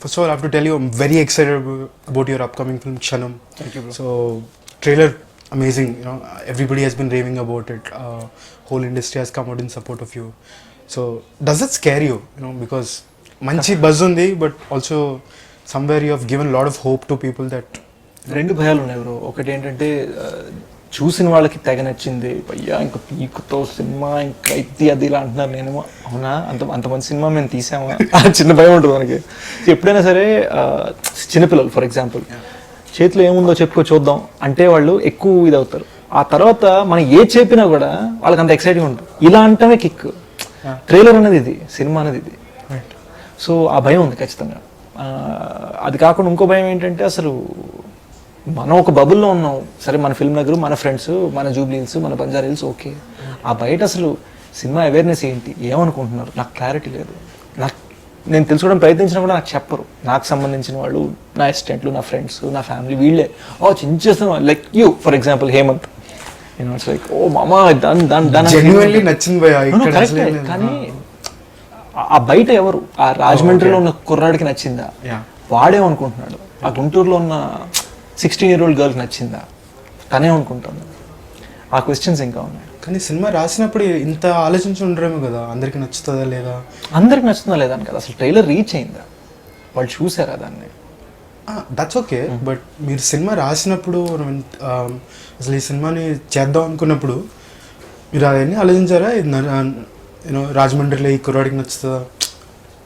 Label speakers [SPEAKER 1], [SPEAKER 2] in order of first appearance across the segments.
[SPEAKER 1] first of all, I have to tell you, I'm very excited about your upcoming film, Kshanam.
[SPEAKER 2] Thank you, bro.
[SPEAKER 1] So, trailer, amazing. You know, everybody has been raving about it. Whole industry has come out in support of you. So, does it scare you? You know, because manchi buzz undi, but also somewhere you have given a lot of hope to people that.
[SPEAKER 2] రెండు భయాలు ఉన్నాయి bro. ఒకటి ఏంటంటే చూసిన వాళ్ళకి తెగ నచ్చింది, అయ్యా ఇంకా పీకుతో సినిమా ఇంకా ఇది అది ఇలా అంటున్నారు. నేనేమో అవునా అంత మంచి సినిమా మేము తీసామా చిన్న భయం ఉంటుంది మనకి. ఎప్పుడైనా సరే చిన్నపిల్లలు ఫర్ ఎగ్జాంపుల్ చేతిలో ఏముందో చెప్పుకో చూద్దాం అంటే వాళ్ళు ఎక్కువ ఇది అవుతారు. ఆ తర్వాత మనం ఏ చెప్పినా కూడా వాళ్ళకి అంత ఎక్సైటింగ్ ఉంటుంది. ఇలా అంటమే కిక్. ట్రైలర్ అనేది ఇది, సినిమా అనేది ఇది. సో ఆ భయం ఉంది ఖచ్చితంగా. అది కాకుండా ఇంకో భయం ఏంటంటే అసలు మనం ఒక బబుల్లో ఉన్నాం. సరే మన ఫిల్మ్ నగర్, మన ఫ్రెండ్స్, మన జూబ్లీ హిల్స్, మన బంజారా హిల్స్ ఓకే. ఆ బయట అసలు సినిమా అవేర్నెస్ ఏంటి, ఏమనుకుంటున్నారు, నాకు క్లారిటీ లేదు. నేను తెలుసుకోవడం ప్రయత్నించినా కూడా నాకు చెప్పరు. నాకు సంబంధించిన వాళ్ళు, నా అసిస్టెంట్లు, నా ఫ్రెండ్స్, నా ఫ్యామిలీ, వీళ్ళే చించేస్తాం. Like you for example Hemant, it's like ఓ మామా
[SPEAKER 1] నచ్చింది.
[SPEAKER 2] కానీ ఆ బయట ఎవరు, ఆ రాజమండ్రిలో ఉన్న కుర్రాడికి నచ్చిందా, వాడేమనుకుంటున్నాడు, ఆ గుంటూరులో ఉన్న 16-year-old గర్ల్కి నచ్చిందా, తనేమనుకుంటాను. ఆ క్వశ్చన్స్ ఇంకా ఉన్నాయి.
[SPEAKER 1] కానీ సినిమా రాసినప్పుడు ఇంత ఆలోచించి ఉండరేమో కదా, అందరికి నచ్చుతుందా లేదా,
[SPEAKER 2] అందరికి నచ్చుతుందా లేదా అని కదా, అసలు ట్రైలర్ రీచ్ అయిందా, వాళ్ళు చూసారా దాన్ని.
[SPEAKER 1] That's okay. బట్ మీరు సినిమా రాసినప్పుడు అసలు ఈ సినిమాని చేద్దాం అనుకున్నప్పుడు మీరు అవన్నీ ఆలోచించారా? యూనో రాజమండ్రిలో ఈ కుర్రాడికి నచ్చుతుందా?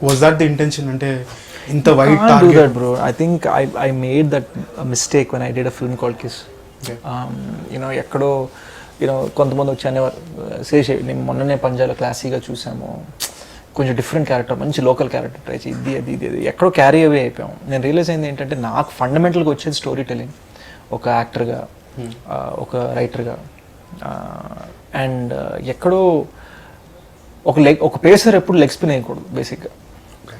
[SPEAKER 1] Was that the intention? అంటే ఇంత wide target
[SPEAKER 2] bro. I think I made that mistake when I did a film called Kiss. ఎక్కడో కొంతమంది వచ్చి అనేవారు, శేషే నేను మొన్ననే పంజాలో క్లాసీగా చూసాము, కొంచెం డిఫరెంట్ క్యారెక్టర్, మంచి లోకల్ క్యారెక్టర్ ట్రై చేయి, ఇది ఎక్కడో క్యారీ అవే అయిపోయాము. నేను రియలైజ్ అయింది ఏంటంటే నాకు ఫండమెంటల్గా వచ్చేది స్టోరీ టెలింగ్, ఒక యాక్టర్గా, ఒక రైటర్గా. అండ్ ఎక్కడో ఒక పేసర్ ఎప్పుడు లెగ్ స్పిన్ వేయకూడదు బేసిక్గా.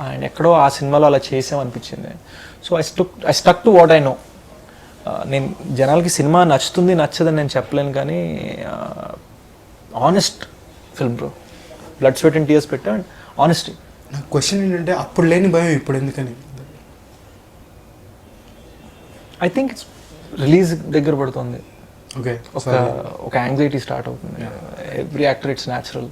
[SPEAKER 2] అండ్ ఎక్కడో ఆ సినిమాలో అలా చేసామనిపించింది. So I stuck to what I know. నేను జనాలకి సినిమా నచ్చుతుంది నచ్చదని నేను చెప్పలేను, కానీ honest film bro. Blood sweat and tears పెట్టా. And honesty.
[SPEAKER 1] నా క్వశ్చన్ ఏంటంటే అప్పుడు లేని భయం ఇప్పుడు ఎందుకని?
[SPEAKER 2] ఐ థింక్ ఇట్స్ రిలీజ్ దగ్గర పడుతుంది.
[SPEAKER 1] ఓకే.
[SPEAKER 2] ఒక యాంగ్జైటీ స్టార్ట్ అవుతుంది. Every actor it's natural.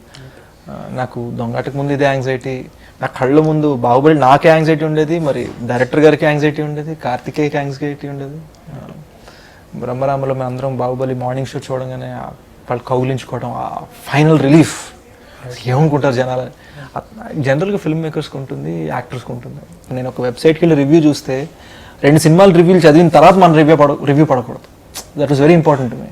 [SPEAKER 2] నాకు దొంగటకు ముందు ఇదే యాంగ్జైటీ, నా కళ్ళ ముందు బాహుబలి నాకే యాంగ్జైటీ ఉండేది, మరి డైరెక్టర్ గారికి యాంగ్జైటీ ఉండేది, కార్తికేయకి యాంగ్జైటీ ఉండేది. బ్రహ్మరామలో మేము అందరం బాహుబలి మార్నింగ్ షో చూడగానే వాళ్ళు కౌలించుకోవడం, ఆ ఫైనల్ రిలీఫ్ ఏమనుకుంటారు జనాలు. జనరల్గా ఫిల్మ్ మేకర్స్కి ఉంటుంది, యాక్టర్స్కి ఉంటుంది. నేను ఒక వెబ్సైట్కి వెళ్ళి రివ్యూ చూస్తే 2 సినిమాలు రివ్యూలు చదివిన తర్వాత మన రివ్యూ పడకూడదు. That was very important to me.